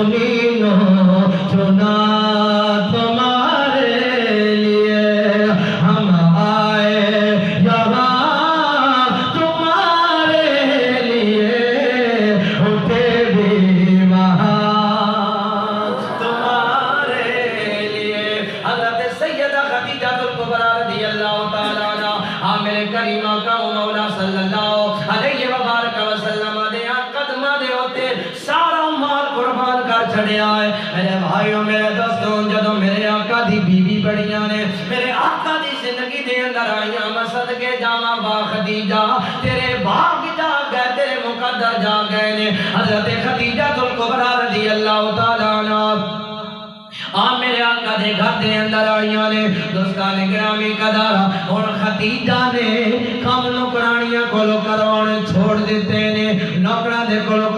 सुनी लो चुना तुम्हारे लिए हम आए यहाँ तुम्हारे लिए उठे भी वहाँ तुम्हारे लिए हज़रत सैयदा खदीजतुल कुबरा रज़ियल्लाहु ताला अन्हा मेरे करीमा का मौला सल्लल्लाहु अलैहि वसल्लम दे कदमां दे होते सारा माल कुर्बान कर छड़िया है। मेरे भाइयों मेरे दोस्तों जदों मेरे आका दी बीवी बड़ियां ने मेरे आका दी जिंदगी दे अंदर आईयां मैं सदके जावां बा खदीजा तेरे भाग जा गए तेरे मुकद्दर जा गए ने। हज़रत खदीजतुल कुबरा रज़ियल्लाहु ताला अन्हा मेरे आका दे घर दे अंदर आईयां ने। दोस्तान गिरामी कदर हुण खदीजा ने काम नौकरानियां कोलों करवाने छोड़ दिते ने। नौकरां दे कोलों